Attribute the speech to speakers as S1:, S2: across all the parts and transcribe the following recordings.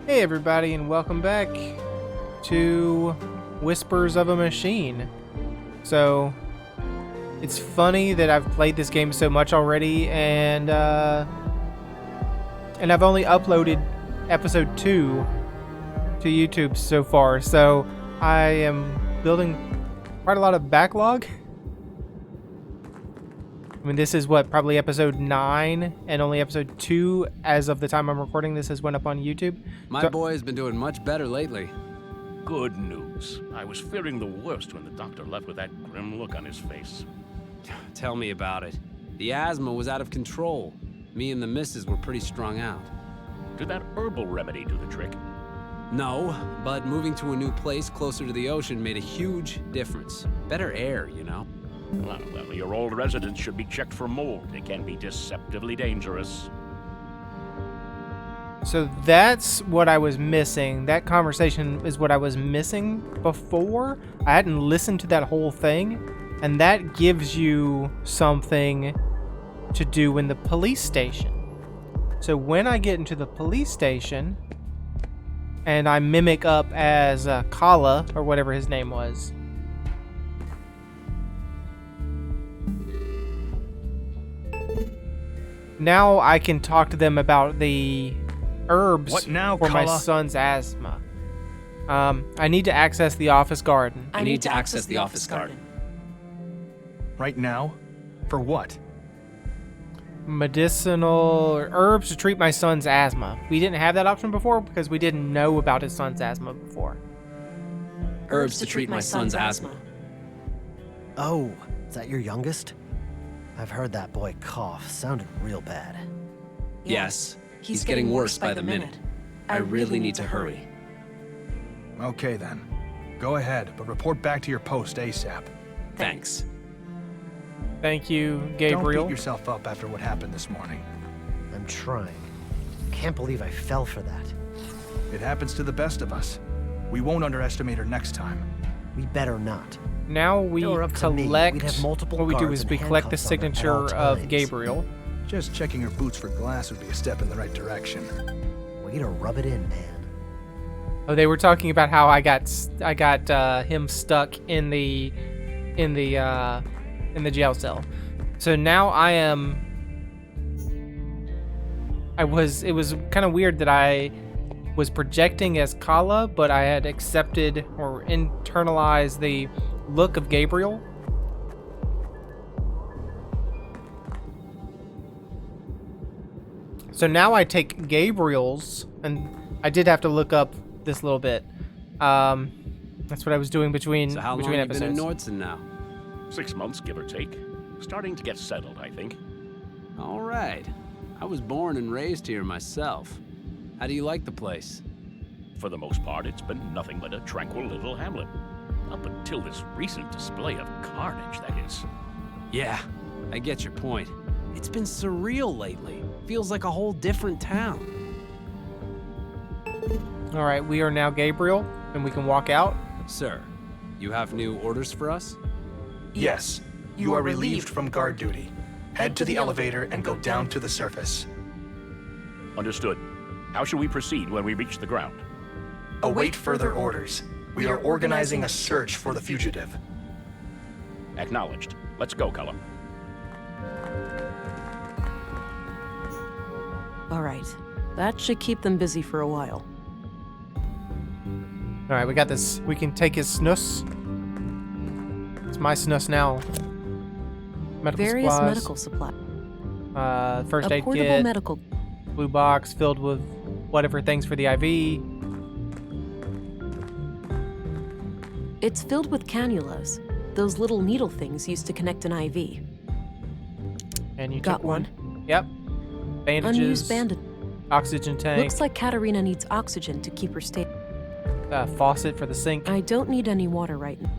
S1: Hey everybody, and welcome back to Whispers of a Machine. So, it's funny that I've played this game so much already, and I've only uploaded episode 2 to YouTube so far, so I am building quite a lot of backlog. I mean, this is probably episode 9, and only episode 2, as of the time I'm recording this, has went up on YouTube.
S2: My boy has been doing much better lately.
S3: Good news. I was fearing the worst when the doctor left with that grim look on his face.
S2: Tell me about it. The asthma was out of control. Me and the missus were pretty strung out.
S3: Did that herbal remedy do the trick?
S2: No, but moving to a new place closer to the ocean made a huge difference. Better air, you know?
S3: Well, your old residence should be checked for mold. It can be deceptively dangerous.
S1: So that's what I was missing. That conversation is what I was missing before. I hadn't listened to that whole thing, and that gives you something to do in the police station. So when I get into the police station and I mimic up as Kala, or whatever his name was, now I can talk to them about the herbs
S4: What now,
S1: for my
S4: Kala?
S1: son's asthma. I need to access the office garden.
S2: I need to access the office garden.
S4: Right now? For what?
S1: Medicinal herbs to treat my son's asthma. We didn't have that option before because we didn't know about his son's asthma before.
S2: Herbs to treat my son's asthma.
S5: Oh, is that your youngest? I've heard that boy cough. Sounded real bad.
S2: Yes, he's getting worse by the minute. I really need to hurry.
S4: Okay then. Go ahead, but report back to your post ASAP.
S2: Thanks.
S1: Thank you,
S4: Don't
S1: Gabriel.
S4: beat yourself up after what happened this morning.
S5: I'm trying. Can't believe I fell for that.
S4: It happens to the best of us. We won't underestimate her next time.
S5: We better not.
S1: Now we
S5: If it were up to me,
S1: collect.
S5: we'd have multiple
S1: What we do
S5: guards
S1: is
S5: and
S1: we collect the
S5: handcuffs on them at
S1: signature
S5: all
S1: of
S5: times.
S1: Gabriel.
S4: Just checking her boots for glass would be a step in the right direction.
S5: Way to rub it in, man.
S1: Oh, they were talking about how I got him stuck in the jail cell. So now it was kind of weird that I was projecting as Kala, but I had accepted or internalized the look of Gabriel. So now I take Gabriel's, and I did have to look up this little bit. That's what I was doing between
S2: So how long
S1: between
S2: have you been in
S1: episodes.
S2: Nordson now?
S3: 6 months, give or take. Starting to get settled, I think.
S2: All right. I was born and raised here myself. How do you like the place?
S3: For the most part, it's been nothing but a tranquil little hamlet. Up until this recent display of carnage, that is.
S2: Yeah, I get your point. It's been surreal lately. Feels like a whole different town.
S1: All right, we are now Gabriel, and we can walk out.
S2: Sir, you have new orders for us?
S4: Yes, you are relieved from guard duty. Head to the elevator and go down to the surface.
S3: Understood. How shall we proceed when we reach the ground?
S4: Await further orders. We are organizing a search for the fugitive.
S3: Acknowledged. Let's go, Cullum.
S6: All right. That should keep them busy for a while.
S1: All right, we got this. We can take his snus. It's my snus now. Medical
S6: Various
S1: supplies.
S6: medical supplies.
S1: First
S6: A
S1: aid
S6: portable
S1: kit.
S6: medical.
S1: Blue box filled with whatever things for the IV.
S6: It's filled with cannulas. Those little needle things used to connect an IV.
S1: And you
S6: Got
S1: took
S6: one.
S1: Yep. Bandages.
S6: Unused bandage.
S1: Oxygen tank.
S6: Looks like Katarina needs oxygen to keep her stable.
S1: Faucet for the sink.
S6: I don't need any water right now.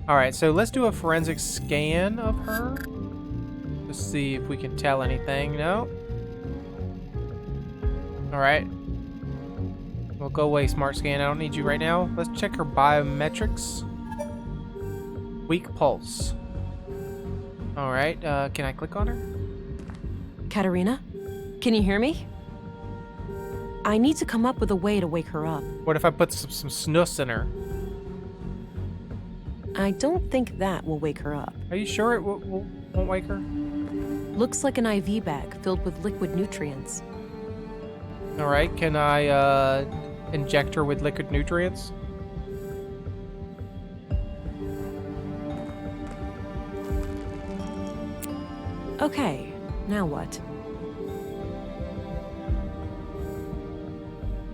S1: All right, so let's do a forensic scan of her. Let's see if we can tell anything. No. All right. Well, go away, smart scan. I don't need you right now. Let's check her biometrics. Weak pulse. All right. Can I click on her?
S6: Katarina? Can you hear me? I need to come up with a way to wake her up.
S1: What if I put some snus in her?
S6: I don't think that will wake her up.
S1: Are you sure it won't wake her?
S6: Looks like an IV bag filled with liquid nutrients.
S1: All right, can I inject her with liquid nutrients?
S6: Okay, now what?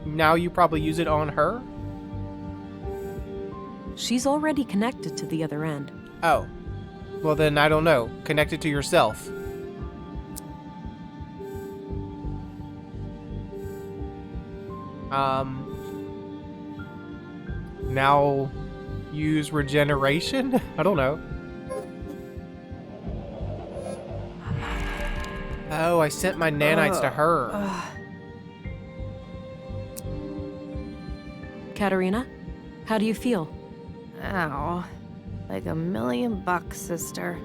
S1: Now you probably use it on her?
S6: She's already connected to the other end.
S1: Oh. Well then, I don't know. Connect it to yourself. Now use regeneration? I don't know. Oh, I sent my nanites to her.
S6: Katerina, how do you feel?
S7: Ow. Like $1,000,000, sister.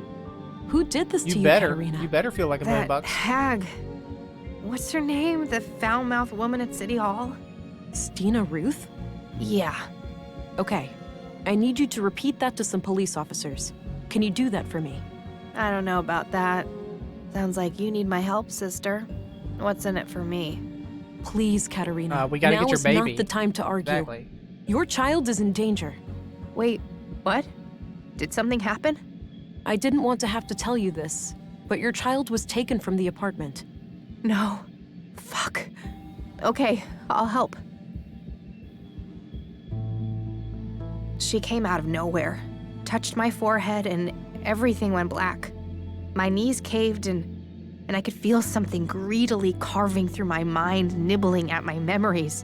S6: Who did this to you,
S1: better.
S6: Katerina?
S1: You better feel like $1,000,000
S7: That
S1: bucks.
S7: hag. What's her name? The foul-mouthed woman at City Hall?
S6: Stina Ruth?
S7: Yeah.
S6: Okay. I need you to repeat that to some police officers. Can you do that for me?
S7: I don't know about that. Sounds like you need my help, sister. What's in it for me?
S6: Please, Katerina.
S1: We gotta
S6: now
S1: get your
S6: is
S1: baby.
S6: not the time to argue.
S1: Exactly.
S6: Your child is in danger.
S7: Wait, what? Did something happen?
S6: I didn't want to have to tell you this, but your child was taken from the apartment.
S7: No. Fuck. Okay, I'll help. She came out of nowhere, touched my forehead, and everything went black. My knees caved and I could feel something greedily carving through my mind, nibbling at my memories.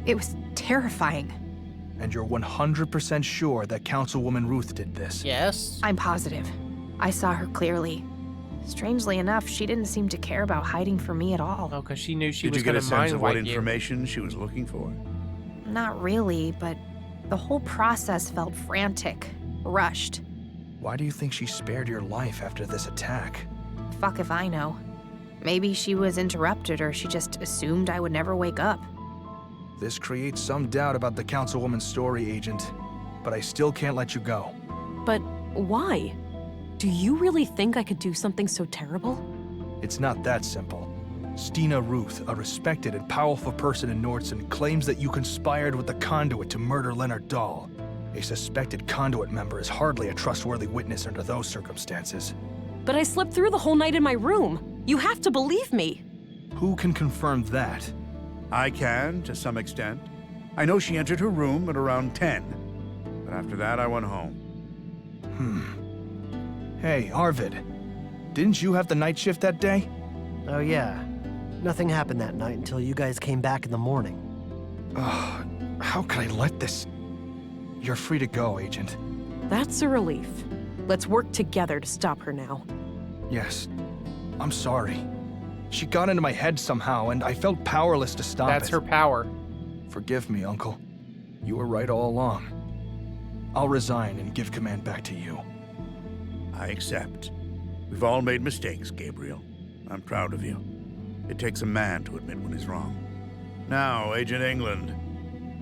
S7: It was terrifying.
S4: And you're 100% sure that Councilwoman Ruth did this?
S1: Yes.
S7: I'm positive. I saw her clearly. Strangely enough, she didn't seem to care about hiding from me at all.
S1: Oh, because she knew she
S8: Did
S1: was
S8: you get
S1: going
S8: a
S1: to
S8: sense
S1: mind
S8: of what
S1: wipe you.
S8: information she was looking for?
S7: Not really, but the whole process felt frantic, rushed.
S4: Why do you think she spared your life after this attack?
S7: Fuck if I know. Maybe she was interrupted or she just assumed I would never wake up.
S4: This creates some doubt about the Councilwoman's story, Agent, but I still can't let you go.
S6: But why? Do you really think I could do something so terrible?
S4: It's not that simple. Stina Ruth, a respected and powerful person in Nordson, claims that you conspired with the Conduit to murder Leonard Dahl. A suspected Conduit member is hardly a trustworthy witness under those circumstances.
S6: But I slept through the whole night in my room. You have to believe me.
S4: Who can confirm that?
S8: I can, to some extent. I know she entered her room at around 10. But after that, I went home.
S4: Hey, Arvid. Didn't you have the night shift that day?
S5: Oh yeah. Nothing happened that night until you guys came back in the morning.
S4: How could I let this... You're free to go, Agent.
S6: That's a relief. Let's work together to stop her now.
S4: Yes. I'm sorry. She got into my head somehow, and I felt powerless to stop
S1: That's
S4: it.
S1: her power.
S4: Forgive me, Uncle. You were right all along. I'll resign and give command back to you.
S8: I accept. We've all made mistakes, Gabriel. I'm proud of you. It takes a man to admit when he's wrong. Now, Agent England,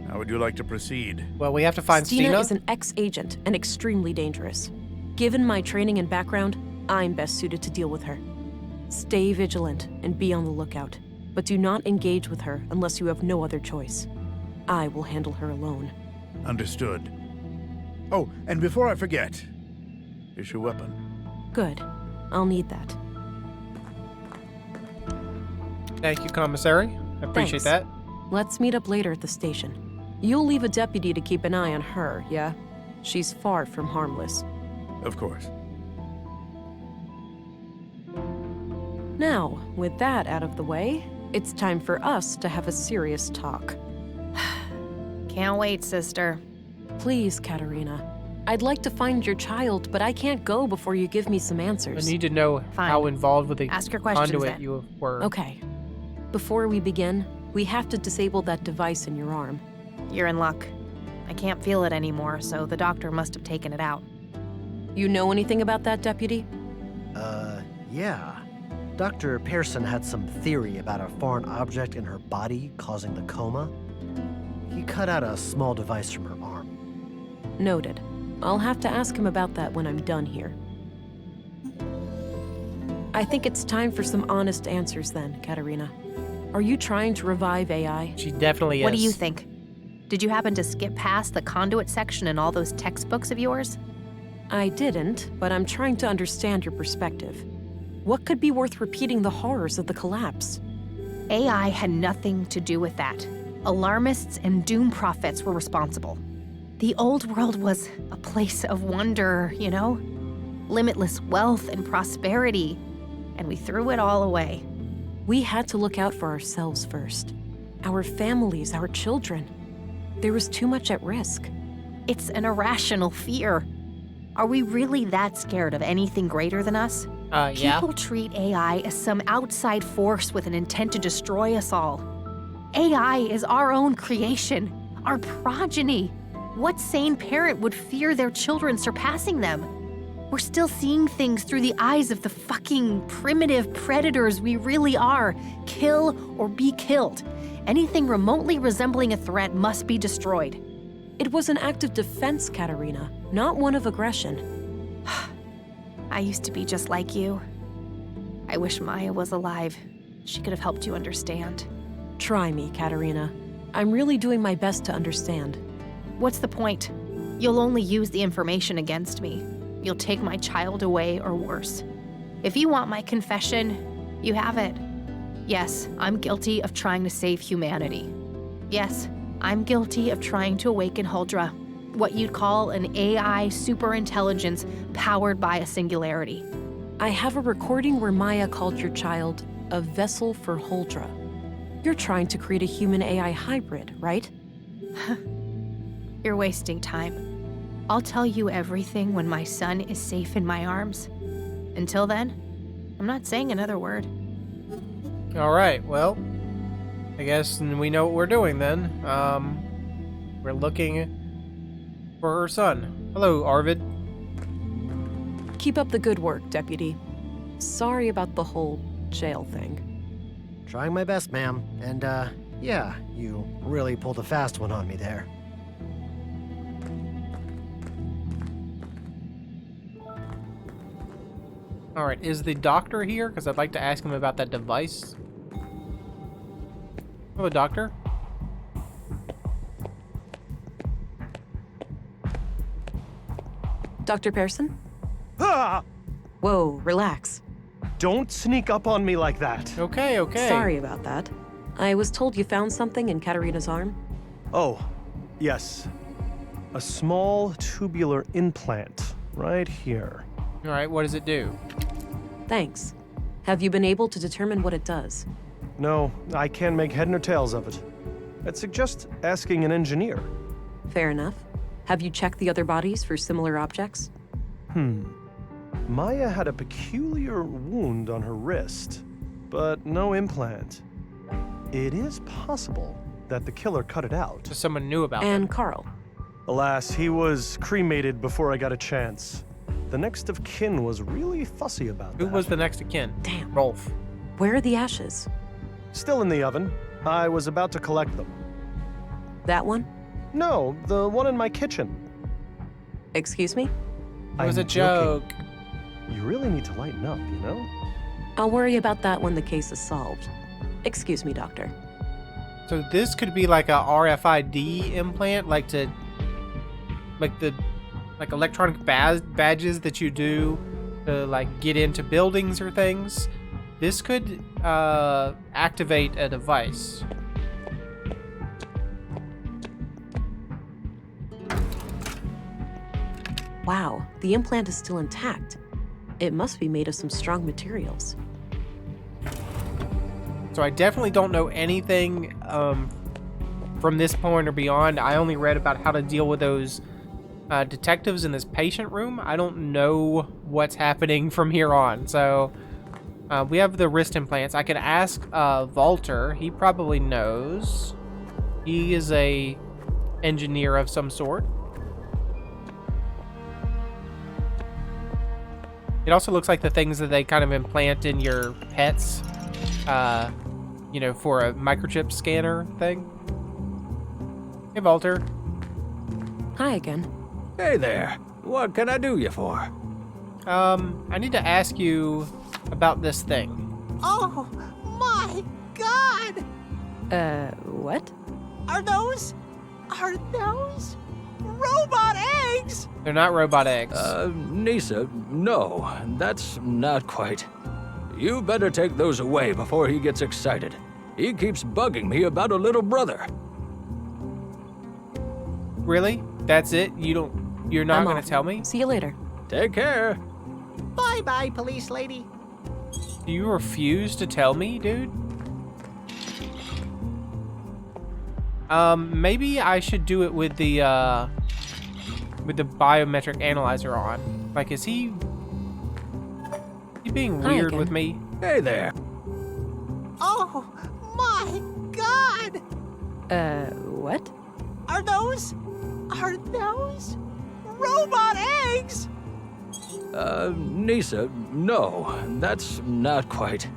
S8: how would you like to proceed?
S1: Well, we have to find
S6: Stina
S1: Stina.
S6: is an ex-agent and extremely dangerous. Given my training and background, I'm best suited to deal with her. Stay vigilant and be on the lookout, but do not engage with her unless you have no other choice. I will handle her alone.
S8: Understood. Oh, and before I forget, here's your weapon.
S6: Good. I'll need that.
S1: Thank you, Commissary. I appreciate
S6: Thanks.
S1: that.
S6: Let's meet up later at the station. You'll leave a deputy to keep an eye on her, yeah? She's far from harmless.
S8: Of course.
S6: Now, with that out of the way, it's time for us to have a serious talk.
S7: Can't wait, sister.
S6: Please, Katerina. I'd like to find your child, but I can't go before you give me some
S1: I
S6: answers.
S1: need to know
S7: Fine.
S1: how involved with the
S7: Ask your questions
S1: conduit
S7: then.
S1: you were.
S6: Okay. Before we begin, we have to disable that device in your arm.
S7: You're in luck. I can't feel it anymore, so the doctor must have taken it out.
S6: You know anything about that, Deputy?
S5: Yeah. Dr. Pearson had some theory about a foreign object in her body causing the coma. He cut out a small device from her arm.
S6: Noted. I'll have to ask him about that when I'm done here. I think it's time for some honest answers then, Katerina. Are you trying to revive AI?
S1: She definitely is.
S7: What do you think? Did you happen to skip past the conduit section in all those textbooks of yours?
S6: I didn't, but I'm trying to understand your perspective. What could be worth repeating the horrors of the collapse?
S7: AI had nothing to do with that. Alarmists and doom prophets were responsible. The old world was a place of wonder, you know? Limitless wealth and prosperity. And we threw it all away.
S6: We had to look out for ourselves first. Our families, our children. There was too much at risk.
S7: It's an irrational fear. Are we really that scared of anything greater than us?
S1: Yeah.
S7: People treat AI as some outside force with an intent to destroy us all. AI is our own creation, our progeny. What sane parent would fear their children surpassing them? We're still seeing things through the eyes of the fucking primitive predators we really are. Kill or be killed. Anything remotely resembling a threat must be destroyed.
S6: It was an act of defense, Katerina, not one of aggression.
S7: I used to be just like you. I wish Maya was alive. She could have helped you understand.
S6: Try me, Katerina. I'm really doing my best to understand.
S7: What's the point? You'll only use the information against me. You'll take my child away or worse. If you want my confession, you have it. Yes, I'm guilty of trying to save humanity. Yes, I'm guilty of trying to awaken Huldra, what you'd call an AI superintelligence powered by a singularity.
S6: I have a recording where Maya called your child a vessel for Huldra. You're trying to create a human-AI hybrid, right?
S7: You're wasting time. I'll tell you everything when my son is safe in my arms. Until then, I'm not saying another word.
S1: All right, well, I guess we know what we're doing then. We're looking for her son. Hello, Arvid.
S6: Keep up the good work, Deputy. Sorry about the whole jail thing.
S5: Trying my best, ma'am. And, yeah, you really pulled a fast one on me there.
S1: All right, is the doctor here? Because I'd like to ask him about that device. Hello, doctor.
S6: Dr. Pearson?
S9: Ah!
S6: Whoa, relax.
S9: Don't sneak up on me like that.
S1: Okay, okay.
S6: Sorry about that. I was told you found something in Katerina's arm.
S9: Oh, yes. A small tubular implant right here.
S1: All right, what does it do?
S6: Thanks. Have you been able to determine what it does?
S9: No, I can't make head nor tails of it. I'd suggest asking an engineer.
S6: Fair enough. Have you checked the other bodies for similar objects?
S9: Maya had a peculiar wound on her wrist, but no implant. It is possible that the killer cut it out.
S1: So someone knew about
S6: And
S1: it.
S6: Carl.
S9: Alas, he was cremated before I got a chance. The next of kin was really fussy about
S1: Who
S9: that.
S1: was the next of kin?
S6: Damn.
S1: Rolf.
S6: Where are the ashes?
S9: Still in the oven. I was about to collect them.
S6: That one?
S9: No, the one in my kitchen.
S6: Excuse me?
S1: It was
S9: I'm
S1: a joke.
S9: joking. You really need to lighten up, you know?
S6: I'll worry about that when the case is solved. Excuse me, Doctor.
S1: So this could be like a RFID implant, like electronic badges that you do to like get into buildings or things. This could activate a device.
S6: Wow, the implant is still intact. It must be made of some strong materials.
S1: So I definitely don't know anything from this point or beyond. I only read about how to deal with those detectives in this patient room. I don't know what's happening from here on. So we have the wrist implants. I could ask Walter. He probably knows. He is a engineer of some sort. It also looks like the things that they kind of implant in your pets, you know, for a microchip scanner thing. Hey, Walter.
S6: Hi again.
S10: Hey there. What can I do you for?
S1: I need to ask you about this thing.
S11: Oh my god!
S6: What?
S11: Are those robot eggs?
S1: They're not robot eggs.
S10: Nisa, no, that's not quite. You better take those away before he gets excited. He keeps bugging me about a little brother.
S1: Really? That's it? You're not
S6: I'm
S1: going
S6: off.
S1: to tell me?
S6: See you later.
S10: Take care.
S11: Bye-bye, police lady.
S1: Do you refuse to tell me, dude? Maybe I should do it with the biometric analyzer on. Like, is he being
S6: Hi
S1: weird
S6: again.
S1: with me?
S10: Hey there.
S11: Oh my god!
S6: What?
S11: Are those robot eggs?
S10: Nisa, no, that's not quite.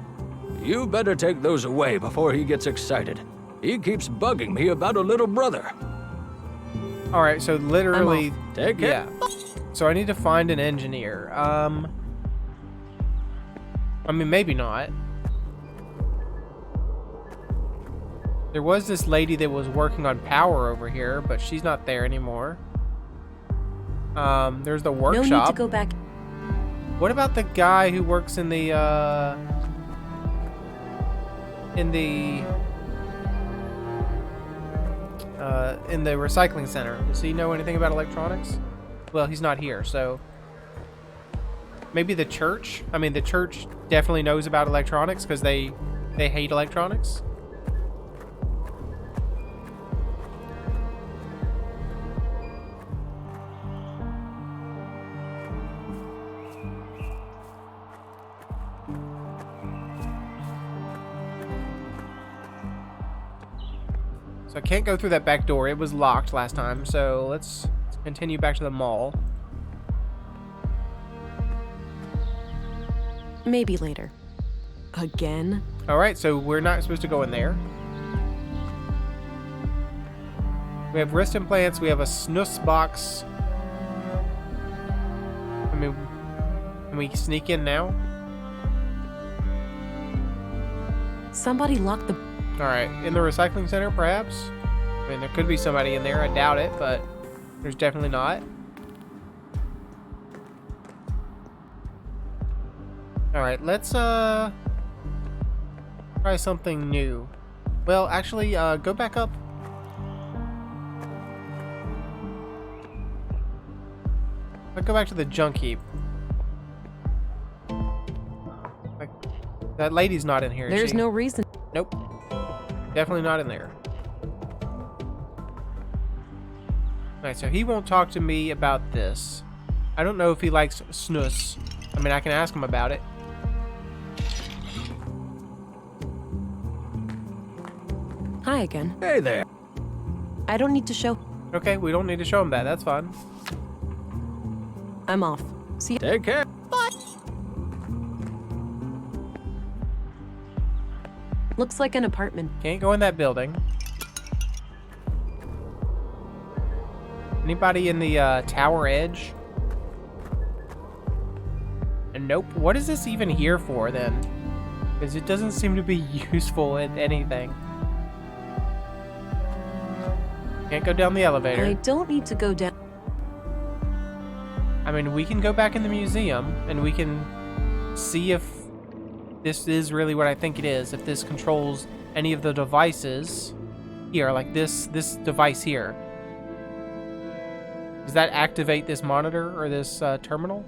S10: You better take those away before he gets excited. He keeps bugging me about a little brother.
S1: All right, so literally,
S10: Take care.
S1: yeah. So I need to find an engineer. I mean, maybe not. There was this lady that was working on power over here, but she's not there anymore. There's the workshop.
S6: No need to go back.
S1: What about the guy who works in the recycling center? Does he know anything about electronics? Well, he's not here, so maybe the church. I mean, the church definitely knows about electronics because they hate electronics. So I can't go through that back door. It was locked last time, so let's continue back to the mall.
S6: Maybe later. Again?
S1: All right, so we're not supposed to go in there. We have wrist implants. We have a snus box. I mean, can we sneak in now?
S6: Somebody locked the...
S1: All right, in the recycling center, perhaps? I mean, there could be somebody in there. I doubt it, but there's definitely not. All right, let's try something new. Well, actually, go back up. Let's go back to the junk heap. Like, that lady's not in here, is
S6: There's
S1: she?
S6: no reason.
S1: Nope. Definitely not in there. Alright, so he won't talk to me about this. I don't know if he likes snus. I mean, I can ask him about it.
S6: Hi again.
S10: Hey there.
S6: I don't need to show...
S1: Okay, we don't need to show him that. That's fine.
S6: I'm off. See you.
S10: Take care.
S6: Looks like an apartment.
S1: Can't go in that building. Anybody in the tower edge? And nope. What is this even here for then? Because it doesn't seem to be useful in anything. Can't go down the elevator.
S6: I don't need to go down...
S1: I mean, we can go back in the museum and we can see if this is really what I think it is. If this controls any of the devices here, like this device here. Does that activate this monitor or this terminal?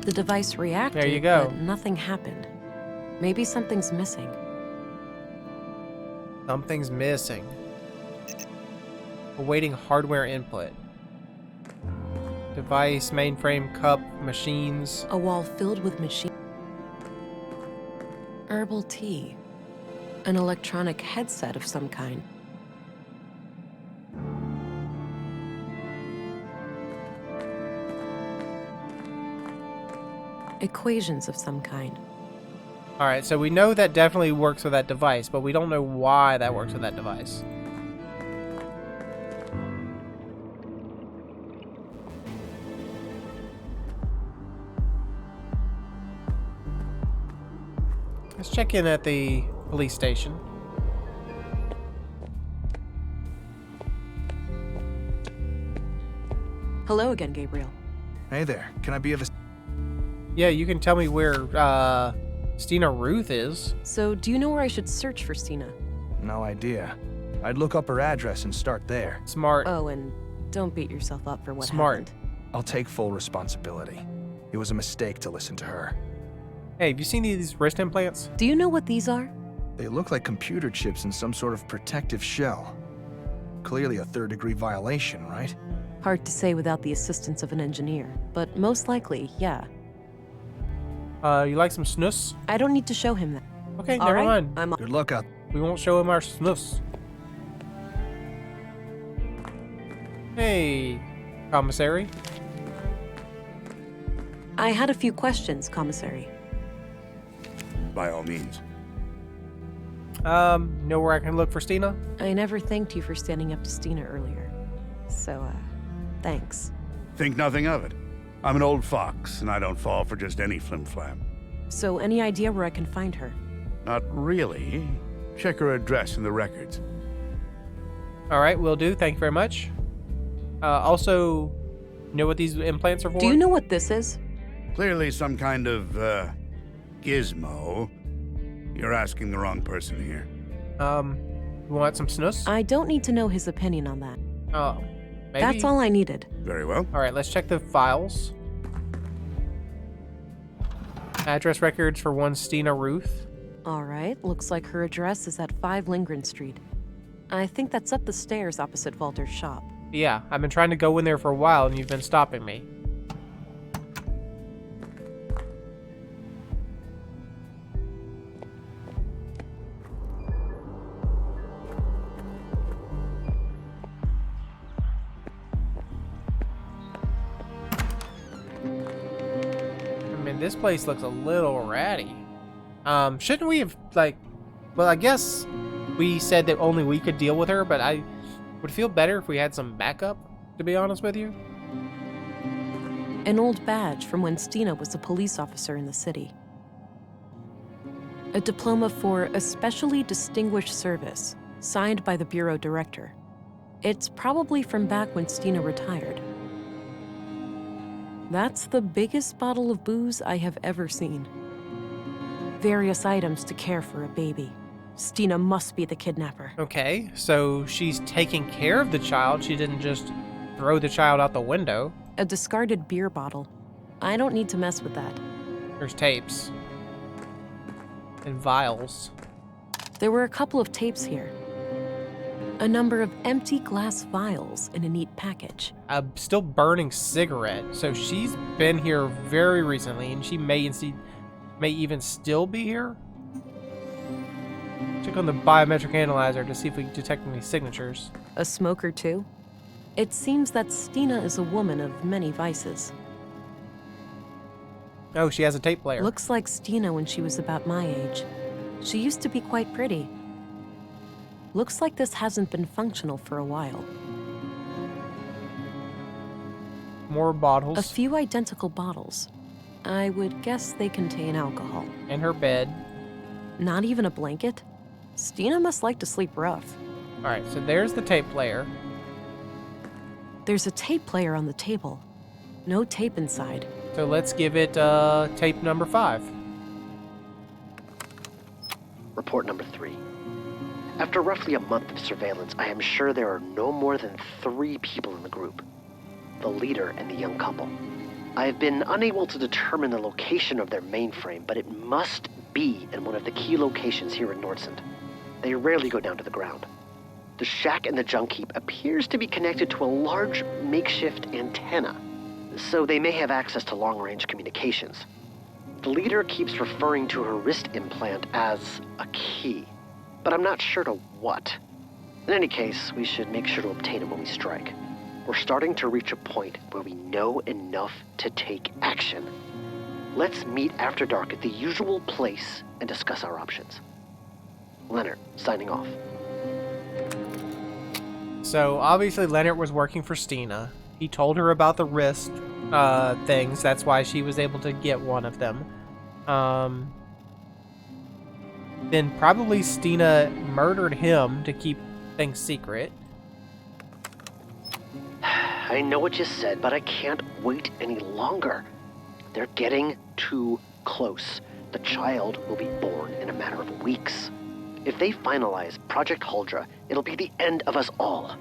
S6: The device reacted,
S1: There you go.
S6: but nothing happened. Maybe something's missing.
S1: Something's missing. Awaiting hardware input. Device, mainframe, cup, machines.
S6: A wall filled with machines. Herbal tea. An electronic headset of some kind. Equations of some kind.
S1: Alright, so we know that definitely works with that device, but we don't know why that works with that device. Let's check in at the police station.
S6: Hello again, Gabriel.
S4: Hey there, can I be of a...
S1: Yeah, you can tell me where, Stina Ruth is.
S6: So, do you know where I should search for Stina?
S4: No idea. I'd look up her address and start there.
S1: Smart.
S6: Oh, and don't beat yourself up for what
S1: Smart.
S6: happened.
S4: I'll take full responsibility. It was a mistake to listen to her.
S1: Hey, have you seen these wrist implants?
S6: Do you know what these are?
S4: They look like computer chips in some sort of protective shell. Clearly a third-degree violation, right?
S6: Hard to say without the assistance of an engineer, but most likely, yeah.
S1: You like some snus?
S6: I don't need to show him that.
S1: Okay,
S6: All
S1: never
S6: right,
S1: mind.
S6: I'm
S4: Good luck out.
S1: We won't show him our snus. Hey, commissary.
S6: I had a few questions, Commissary.
S8: By all means.
S1: Know where I can look for Stina?
S6: I never thanked you for standing up to Stina earlier. So, thanks.
S8: Think nothing of it. I'm an old fox, and I don't fall for just any flim-flam.
S6: So, any idea where I can find her?
S8: Not really. Check her address in the records.
S1: Alright, will do. Thank you very much. Also, know what these implants are for?
S6: Do you know what this is?
S8: Clearly some kind of, gizmo. You're asking the wrong person here.
S1: You want some snus?
S6: I don't need to know his opinion on that.
S1: Oh, maybe?
S6: That's all I needed.
S8: Very well.
S1: Alright, let's check the files. Address records for one Stina Ruth.
S6: All right, looks like her address is at 5 Lindgren Street. I think that's up the stairs opposite Walter's shop.
S1: Yeah, I've been trying to go in there for a while and you've been stopping me. I mean, this place looks a little ratty. Shouldn't we have, like... Well, I guess we said that only we could deal with her, but I would feel better if we had some backup, to be honest with you.
S6: An old badge from when Stina was a police officer in the city. A diploma for especially distinguished service, signed by the bureau director. It's probably from back when Stina retired. That's the biggest bottle of booze I have ever seen. Various items to care for a baby. Stina must be the kidnapper.
S1: Okay, so she's taking care of the child. She didn't just throw the child out the window.
S6: A discarded beer bottle. I don't need to mess with that.
S1: There's tapes. And vials.
S6: There were a couple of tapes here. A number of empty glass vials in a neat package.
S1: A still burning cigarette. So she's been here very recently, and she may even still be here. Check on the biometric analyzer to see if we can detect any signatures.
S6: A smoker, too? It seems that Stina is a woman of many vices.
S1: Oh, she has a tape player.
S6: Looks like Stina when she was about my age. She used to be quite pretty. Looks like this hasn't been functional for a while.
S1: More bottles.
S6: A few identical bottles. I would guess they contain alcohol.
S1: In her bed.
S6: Not even a blanket? Stina must like to sleep rough.
S1: Alright, so there's the tape player.
S6: There's a tape player on the table. No tape inside.
S1: So let's give it tape number 5.
S5: Report number 3. After roughly a month of surveillance, I am sure there are no more than 3 people in the group. The leader and the young couple. I have been unable to determine the location of their mainframe, but it must be in one of the key locations here in Nordsund. They rarely go down to the ground. The shack and the junk heap appears to be connected to a large makeshift antenna, so they may have access to long-range communications. The leader keeps referring to her wrist implant as a key, but I'm not sure to what. In any case, we should make sure to obtain it when we strike. We're starting to reach a point where we know enough to take action. Let's meet after dark at the usual place and discuss our options. Leonard, signing off.
S1: So obviously Leonard was working for Stina. He told her about the wrist things. That's why she was able to get one of them. Then probably Stina murdered him to keep things secret.
S5: I know what you said, but I can't wait any longer. They're getting too close. The child will be born in a matter of weeks. If they finalize Project Huldra, it'll be the end of us all.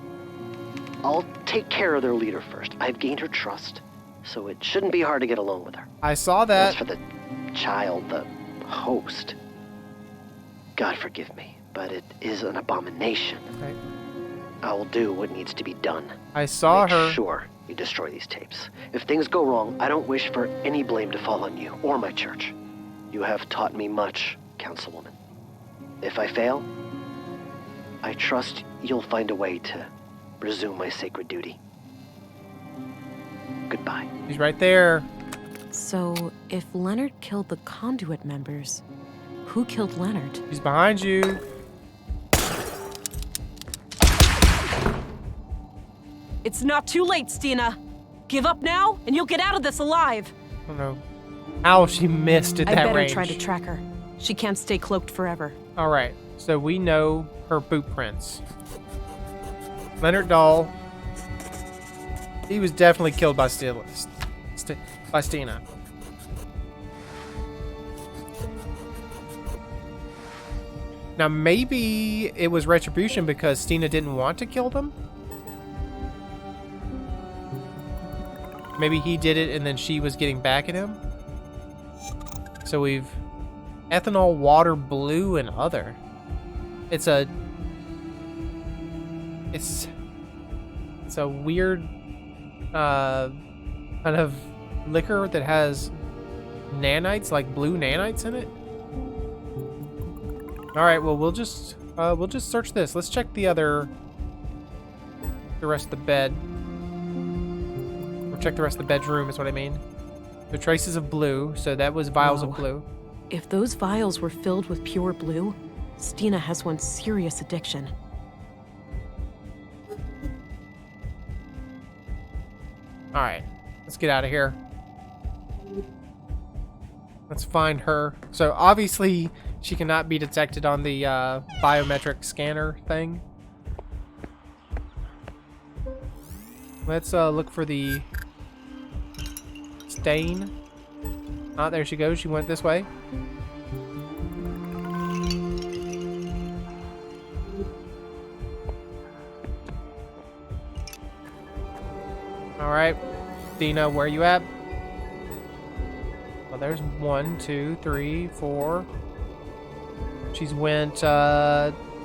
S5: I'll take care of their leader first. I've gained her trust, so it shouldn't be hard to get along with her.
S1: I saw that.
S5: As for the child, the host, God forgive me, but it is an abomination.
S1: Okay.
S5: I will do what needs to be done.
S1: I saw her.
S5: Make sure you destroy these tapes. If things go wrong, I don't wish for any blame to fall on you or my church. You have taught me much, Councilwoman. If I fail, I trust you'll find a way to resume my sacred duty. Goodbye.
S1: He's right there.
S6: So, if Leonard killed the Conduit members, who killed Leonard?
S1: He's behind you.
S6: It's not too late, Stina. Give up now, and you'll get out of this alive.
S1: I don't know how she missed at
S6: I
S1: that
S6: better
S1: range.
S6: try to track her. She can't stay cloaked forever.
S1: All right, so we know her boot prints. Leonard Dahl. He was definitely killed by Stina. Now maybe it was retribution because Stina didn't want to kill them. Maybe he did it and then she was getting back at him. So we've ethanol, water, blue, and other. It's a weird kind of liquor that has nanites, like blue nanites in it. All right, well we'll just search this. Let's check the rest of the bed. Or check the rest of the bedroom is what I mean. The traces of blue, so that was vials of blue.
S6: If those vials were filled with pure blue, Stina has one serious addiction.
S1: All right, let's get out of here. Let's find her. So obviously she cannot be detected on the biometric scanner thing. Let's look for the stain. Ah, there she goes. She went this way. All right, Dina, where you at? Well, there's 1, 2, 3, 4. She's went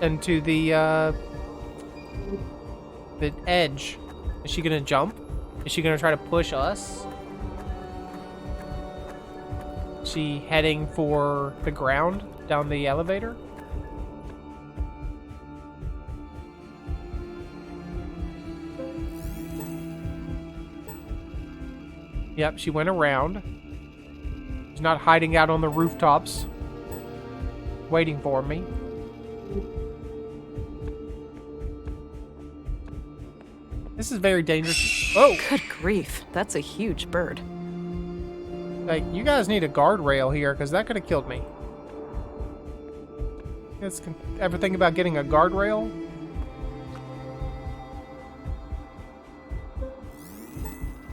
S1: into the edge. Is she gonna jump? Is she gonna try to push us? Is she heading for the ground down the elevator? Yep, she went around. She's not hiding out on the rooftops, waiting for me. This is very dangerous. Oh!
S6: Good grief, that's a huge bird.
S1: Like, you guys need a guardrail here, because that could have killed me. You guys ever think about getting a guardrail?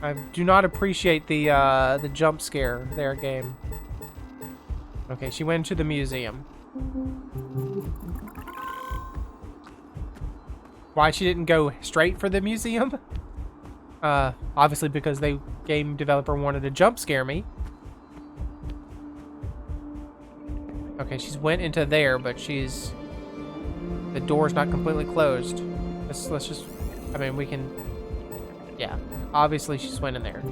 S1: I do not appreciate the jump scare there, game. Okay, she went to the museum. Why she didn't go straight for the museum? Obviously because the game developer wanted to jump scare me. Okay, she's went into there, but the door's not completely closed. Let's just, I mean, we can, yeah. Obviously she's went in there.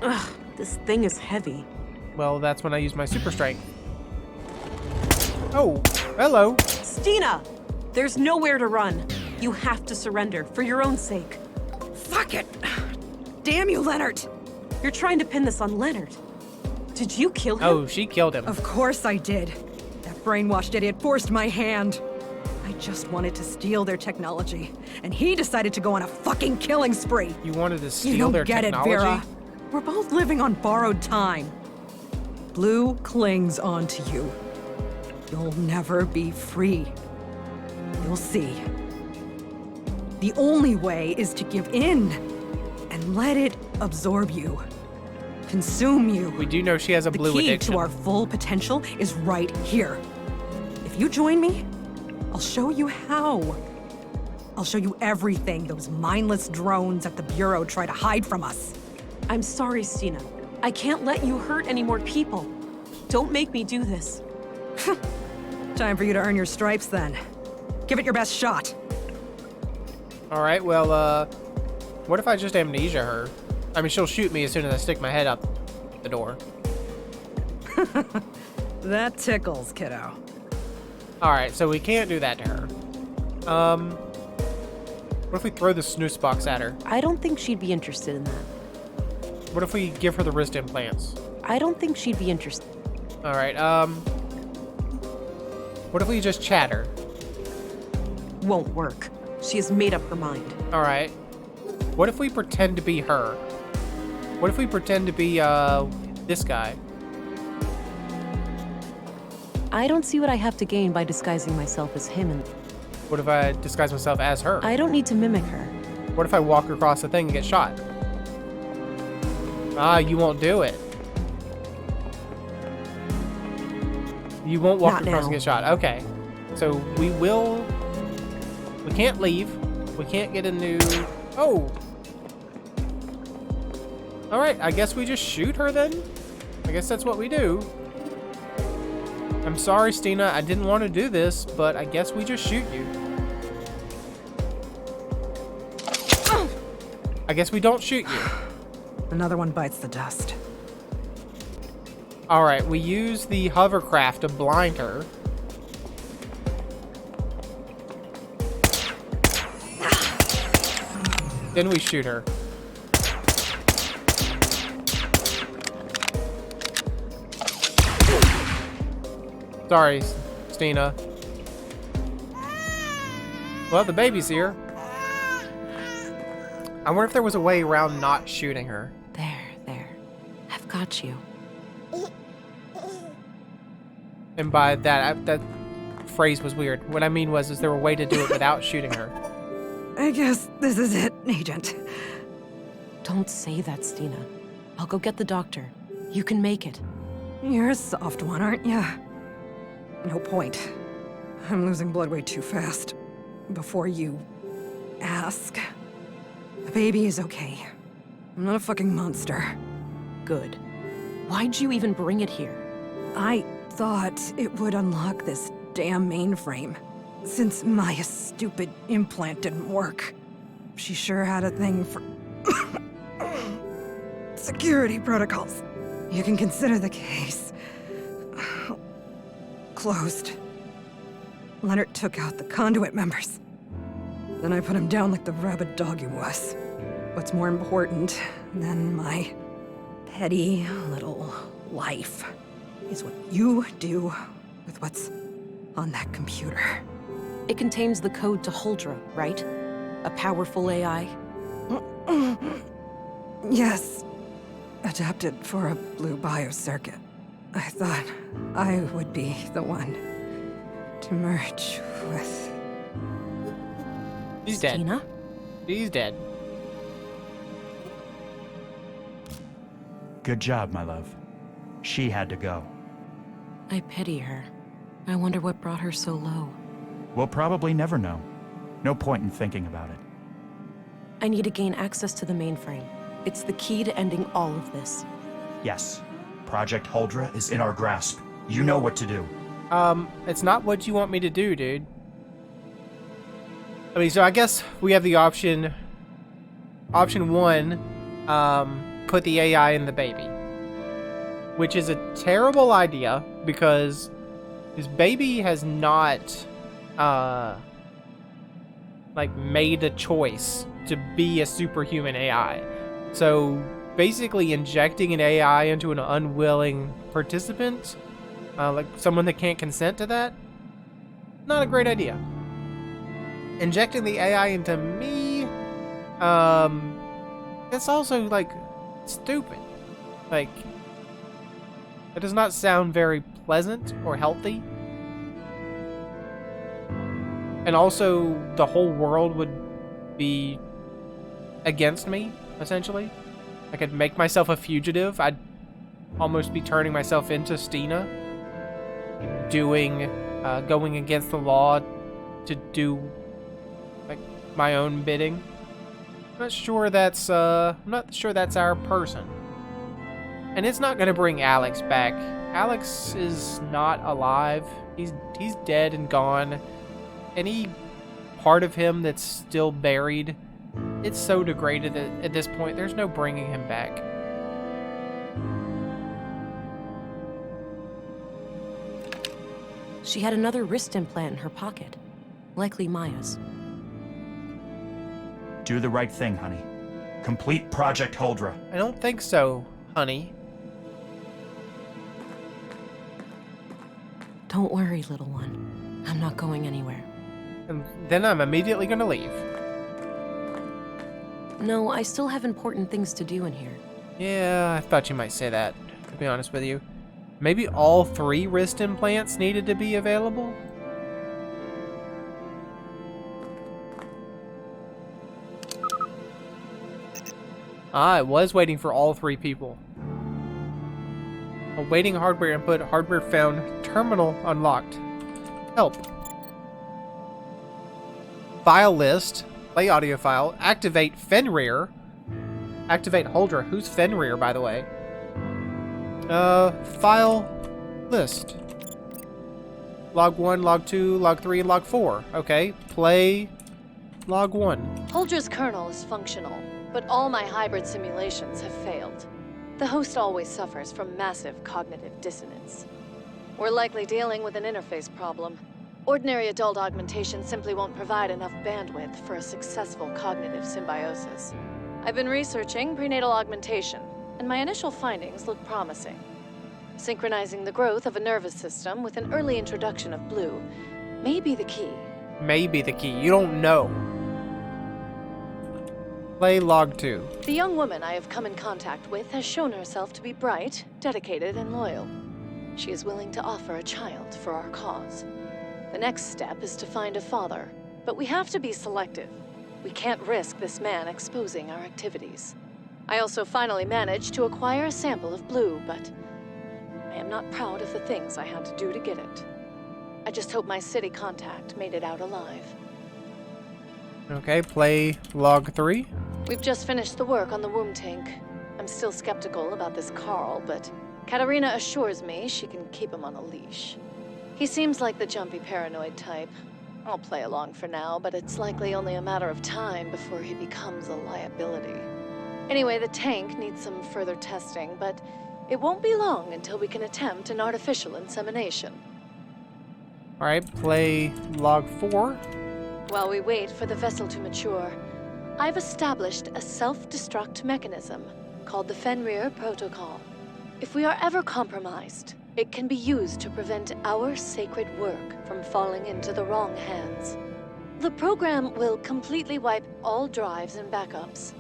S6: Ugh, this thing is heavy.
S1: Well, that's when I use my super strength. Oh, hello.
S6: Stina! There's nowhere to run. You have to surrender, for your own sake.
S11: Fuck it.
S6: Damn you, Leonard! You're trying to pin this on Leonard. Did you kill him?
S1: Oh, she killed him.
S12: Of course I did. That brainwashed idiot forced my hand. I just wanted to steal their technology, and he decided to go on a fucking killing spree.
S1: You wanted to
S12: You
S1: steal
S12: don't
S1: their
S12: get
S1: technology?
S12: it, Vera. We're both living on borrowed time. Blue clings onto you. You'll never be free. You'll see. The only way is to give in and let it absorb you, consume you.
S1: We do know she has a blue
S12: The key
S1: addiction.
S12: to our full potential is right here. If you join me, I'll show you how. I'll show you everything those mindless drones at the Bureau try to hide from us.
S6: I'm sorry, Stina. I can't let you hurt any more people. Don't make me do this.
S12: Time for you to earn your stripes then. Give it your best shot.
S1: All right, well, what if I just amnesia her? I mean, she'll shoot me as soon as I stick my head out the door.
S12: That tickles, kiddo.
S1: All right, so we can't do that to her. What if we throw the snooze box at her?
S6: I don't think she'd be interested in that.
S1: What if we give her the wrist implants?
S6: I don't think she'd be interested.
S1: All right, what if we just chat her?
S6: Won't work. She has made up her mind.
S1: All right. What if we pretend to be her? What if we pretend to be, this guy?
S6: I don't see what I have to gain by disguising myself as him, and
S1: What if I disguise myself as her?
S6: I don't need to mimic her.
S1: What if I walk across the thing and get shot? Ah, you won't do it. You won't walk
S6: Not
S1: across
S6: now.
S1: and get shot. Okay. So we will... We can't leave. We can't get into... Oh! Alright, I guess we just shoot her then? I guess that's what we do. I'm sorry, Stina. I didn't want to do this, but I guess we just shoot you. I guess we don't shoot you.
S12: Another one bites the dust.
S1: Alright, we use the hovercraft to blind her. Then we shoot her. Sorry, Stina. Well, the baby's here. I wonder if there was a way around not shooting her.
S6: There. I've got you.
S1: And by that, that phrase was weird. What I mean was, is there a way to do it without shooting her?
S12: I guess this is it, Agent.
S6: Don't say that, Stina. I'll go get the doctor. You can make it.
S12: You're a soft one, aren't you? No point. I'm losing blood way too fast. Before you ask. The baby is okay. I'm not a fucking monster.
S6: Good. Why'd you even bring it here?
S12: I thought it would unlock this damn mainframe. Since my stupid implant didn't work. She sure had a thing for security protocols. You can consider the case closed. Leonard took out the conduit members. Then I put him down like the rabid dog he was. What's more important than my petty little life is what you do with what's on that computer.
S6: It contains the code to Huldra, right? A powerful AI?
S12: Yes. Adapted for a blue biocircuit. I thought I would be the one to merge with...
S1: She's dead.
S6: Stina?
S1: She's dead.
S13: Good job, my love. She had to go.
S6: I pity her. I wonder what brought her so low.
S13: We'll probably never know. No point in thinking about it.
S6: I need to gain access to the mainframe. It's the key to ending all of this.
S13: Yes. Project Huldra is in our grasp. You know what to do.
S1: It's not what you want me to do, dude. I mean, so I guess we have the option... Option 1, put the AI in the baby. Which is a terrible idea, because this baby has not, like, made a choice to be a superhuman AI. So basically injecting an AI into an unwilling participant, like someone that can't consent to that, not a great idea. Injecting the AI into me, that's also like stupid. Like, that does not sound very pleasant or healthy. And also, the whole world would be against me, essentially. I could make myself a fugitive. I'd almost be turning myself into Stina, going against the law to do like my own bidding. I'm not sure that's our person. And it's not gonna bring Alex back. Alex is not alive. He's dead and gone. Any part of him that's still buried, it's so degraded that at this point there's no bringing him back.
S6: She had another wrist implant in her pocket, likely Maya's.
S13: Do the right thing, honey. Complete Project Huldra.
S1: I don't think so, honey.
S6: Don't worry, little one. I'm not going anywhere.
S1: And then I'm immediately gonna leave.
S6: No, I still have important things to do in here.
S1: Yeah, I thought you might say that, to be honest with you. Maybe all 3 wrist implants needed to be available? I was waiting for all 3 people. Awaiting hardware input, hardware found, terminal unlocked. Help. File list, play audio file, activate Fenrir. Activate Huldra. Who's Fenrir, by the way? File list. Log 1, log 2, log 3, and log 4. Okay, play log 1.
S14: Huldra's kernel is functional, but all my hybrid simulations have failed. The host always suffers from massive cognitive dissonance. We're likely dealing with an interface problem. Ordinary adult augmentation simply won't provide enough bandwidth for a successful cognitive symbiosis. I've been researching prenatal augmentation, and my initial findings look promising. Synchronizing the growth of a nervous system with an early introduction of blue may be the key.
S1: May be the key. You don't know. Play log 2.
S14: The young woman I have come in contact with has shown herself to be bright, dedicated, and loyal. She is willing to offer a child for our cause. The next step is to find a father, but we have to be selective. We can't risk this man exposing our activities. I also finally managed to acquire a sample of blue, but I am not proud of the things I had to do to get it. I just hope my city contact made it out alive.
S1: Okay, play log 3.
S14: We've just finished the work on the womb tank. I'm still skeptical about this Carl, but Katarina assures me she can keep him on a leash. He seems like the jumpy paranoid type. I'll play along for now, but it's likely only a matter of time before he becomes a liability. Anyway, the tank needs some further testing, but it won't be long until we can attempt an artificial insemination.
S1: Alright, play log 4.
S14: While we wait for the vessel to mature, I've established a self-destruct mechanism called the Fenrir Protocol. If we are ever compromised, it can be used to prevent our sacred work from falling into the wrong hands. The program will completely wipe all drives and backups.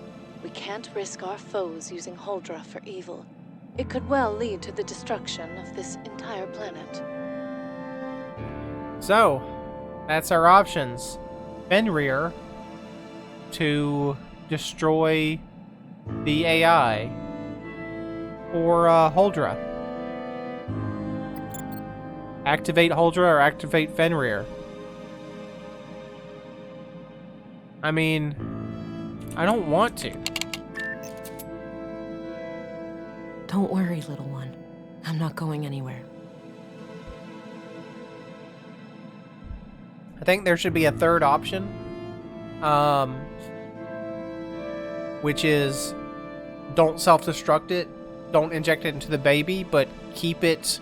S14: We can't risk our foes using Huldra for evil. It could well lead to the destruction of this entire planet.
S1: So, that's our options. Fenrir to destroy the AI, or Huldra. Activate Huldra or activate Fenrir. I mean, I don't want to.
S6: Don't worry, little one. I'm not going anywhere.
S1: I think there should be a third option, which is don't self-destruct it, don't inject it into the baby, but keep it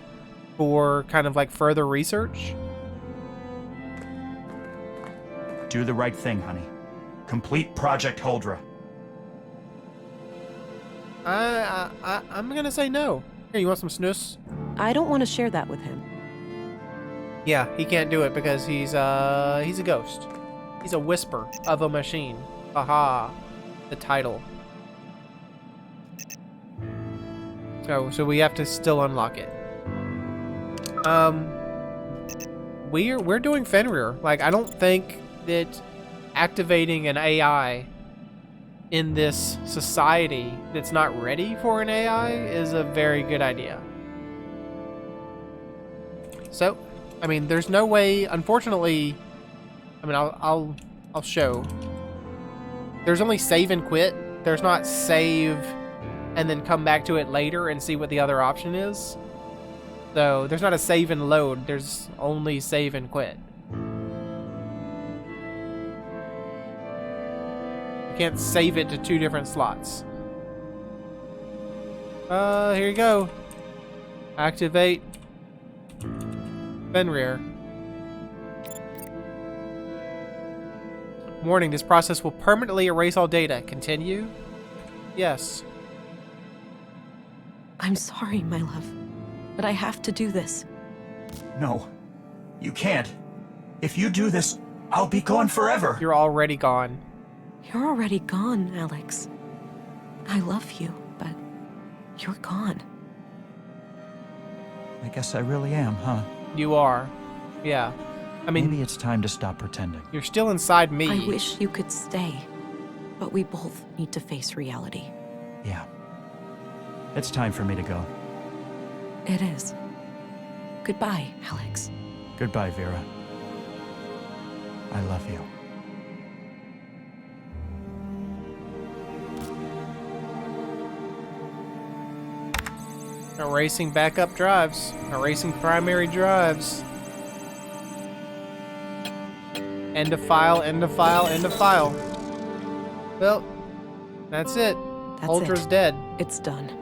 S1: for kind of like further research.
S13: Do the right thing, honey. Complete Project Huldra.
S1: I'm gonna say no. Here, you want some snus?
S6: I don't want to share that with him.
S1: Yeah, he can't do it because he's a ghost. He's a whisper of a machine. Aha, the title. So we have to still unlock it. We're doing Fenrir. Like, I don't think that activating an AI in this society that's not ready for an AI is a very good idea. So, I mean, there's no way, unfortunately, I mean, I'll show. There's only save and quit. There's not save and then come back to it later and see what the other option is. So, there's not a save and load. There's only save and quit. You can't save it to 2 different slots. Here you go. Activate Fenrir. Warning, this process will permanently erase all data. Continue? Yes.
S6: I'm sorry, my love, but I have to do this.
S13: No, you can't. If you do this, I'll be gone forever.
S1: You're already gone.
S6: You're already gone, Alex. I love you, but you're gone.
S13: I guess I really am, huh?
S1: You are. Yeah. I mean,
S13: maybe it's time to stop pretending.
S1: You're still inside me.
S6: I wish you could stay, but we both need to face reality.
S13: Yeah. It's time for me to go.
S6: It is. Goodbye, Alex.
S13: Goodbye, Vera. I love you.
S1: Erasing backup drives. Erasing primary drives. End of file, end of file, end of file. Well, that's it. Ultra's dead.
S6: It's done.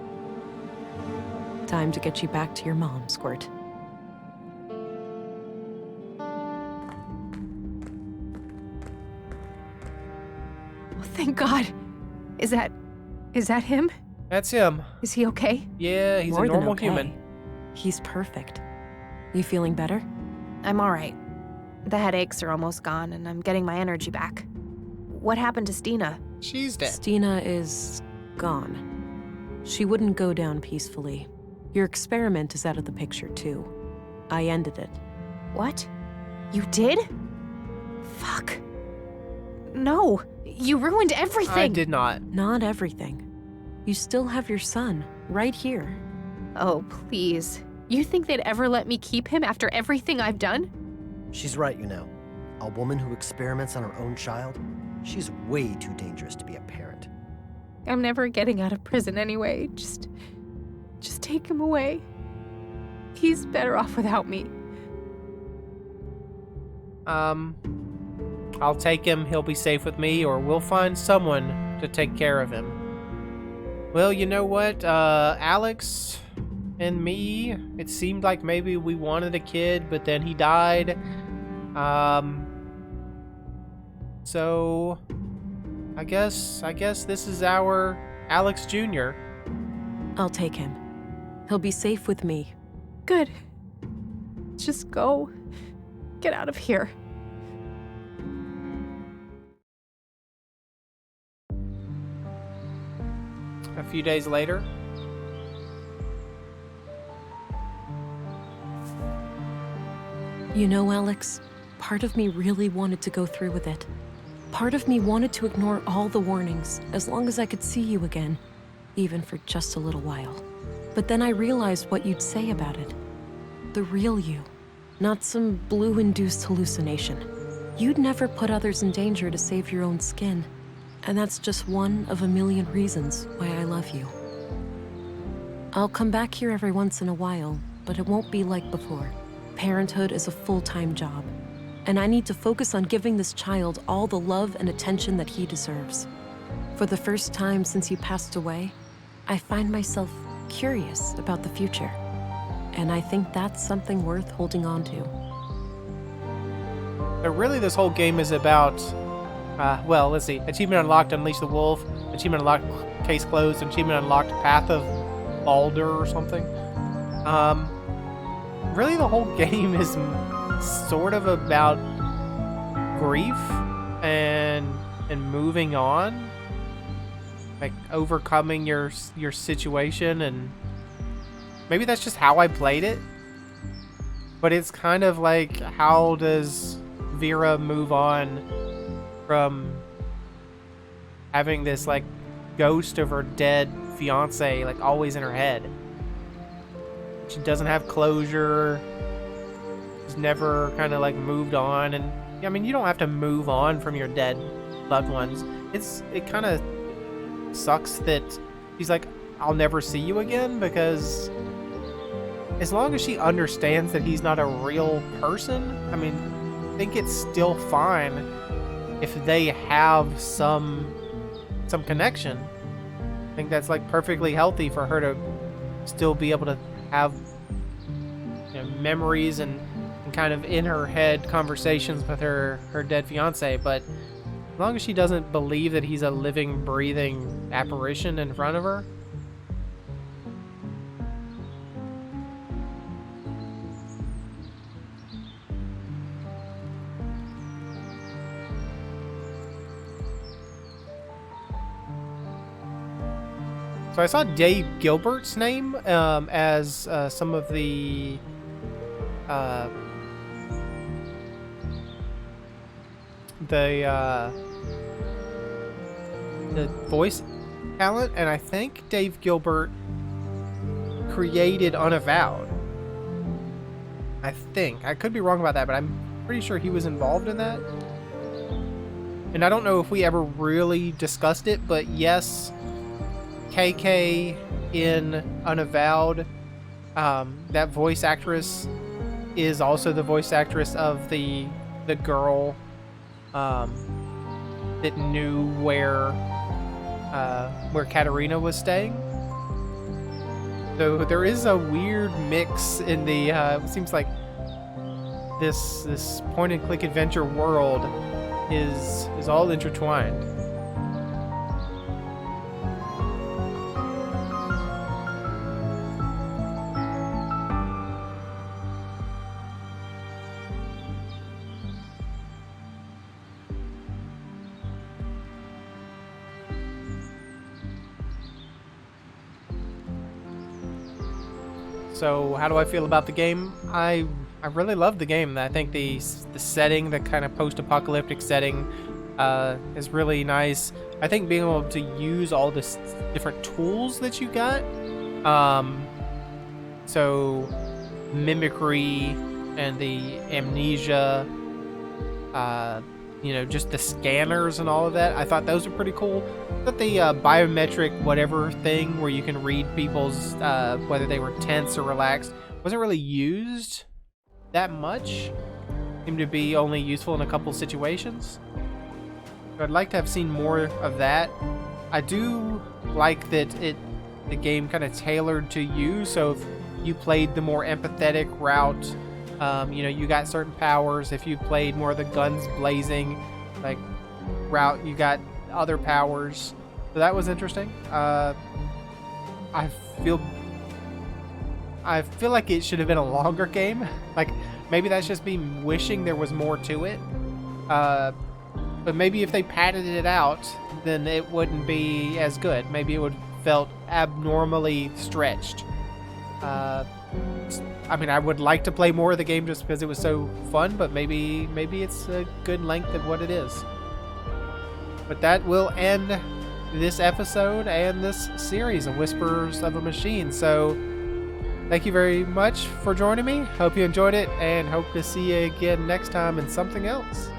S6: Time to get you back to your mom, Squirt.
S7: Oh, thank God. Is that him?
S1: That's him.
S7: Is he okay?
S1: Yeah, he's
S6: More
S1: a
S6: than
S1: normal
S6: okay.
S1: human.
S6: He's perfect. You feeling better?
S7: I'm all right. The headaches are almost gone, and I'm getting my energy back. What happened to Stina?
S1: She's dead.
S6: Stina is gone. She wouldn't go down peacefully. Your experiment is out of the picture, too. I ended it.
S7: What? You did? Fuck. No, you ruined everything.
S1: I did not.
S6: Not everything. You still have your son, right here.
S7: Oh, please. You think they'd ever let me keep him after everything I've done?
S15: She's right, you know. A woman who experiments on her own child, she's way too dangerous to be a parent.
S7: I'm never getting out of prison anyway. Just take him away. He's better off without me.
S1: I'll take him. He'll be safe with me, or we'll find someone to take care of him. Well, you know what? Alex and me, it seemed like maybe we wanted a kid, but then he died. So I guess this is our Alex Jr.
S6: I'll take him. He'll be safe with me.
S7: Good. Just go. Get out of here.
S1: A few days later.
S6: You know, Alex, part of me really wanted to go through with it. Part of me wanted to ignore all the warnings as long as I could see you again, even for just a little while. But then I realized what you'd say about it. The real you, not some blue-induced hallucination. You'd never put others in danger to save your own skin. And that's just one of a million reasons why I love you. I'll come back here every once in a while, but it won't be like before. Parenthood is a full-time job, and I need to focus on giving this child all the love and attention that he deserves. For the first time since you passed away, I find myself curious about the future, and I think that's something worth holding on to.
S1: But really, this whole game is about, well, let's see. Achievement unlocked, Unleash the Wolf. achievement unlocked, case closed, achievement unlocked, Path of Balder or something. Really the whole game is sort of about grief and moving on, like overcoming your situation, and maybe that's just how I played it, but it's kind of like, how does Vera move on from having this like ghost of her dead fiance like always in her head? She doesn't have closure. She's never kind of like moved on. And I mean, you don't have to move on from your dead loved ones. It kind of sucks that she's like, I'll never see you again, because as long as she understands that he's not a real person, I mean, I think it's still fine if they have some connection. I think that's like perfectly healthy for her to still be able to have, you know, memories and kind of in her head conversations with her dead fiance. But as long as she doesn't believe that he's a living, breathing apparition in front of her. So I saw Dave Gilbert's name as some of the voice talent, and I think Dave Gilbert created Unavowed. I think. I could be wrong about that, but I'm pretty sure he was involved in that. And I don't know if we ever really discussed it, but yes, KK in Unavowed, that voice actress is also the voice actress of the girl that knew where Katarina was staying. So there is a weird mix in the it seems like this point and click adventure world is all intertwined. So how do I feel about the game? I really love the game. I think the setting, the kind of post-apocalyptic setting, is really nice. I think being able to use all the different tools that you got, so mimicry and the amnesia, you know, just the scanners and all of that. I thought those were pretty cool. But the biometric whatever thing where you can read people's, whether they were tense or relaxed, wasn't really used that much. Seemed to be only useful in a couple situations. So I'd like to have seen more of that. I do like that the game kind of tailored to you. So if you played the more empathetic route, you know, you got certain powers. If you played more of the guns blazing like route, you got other powers. So that was interesting. I feel like it should have been a longer game. Like, maybe that's just me wishing there was more to it. But maybe if they padded it out, then it wouldn't be as good. Maybe it would felt abnormally stretched. I mean, I would like to play more of the game just because it was so fun, but maybe it's a good length of what it is. But that will end this episode and this series of Whispers of a Machine. So thank you very much for joining me. Hope you enjoyed it, and hope to see you again next time in something else.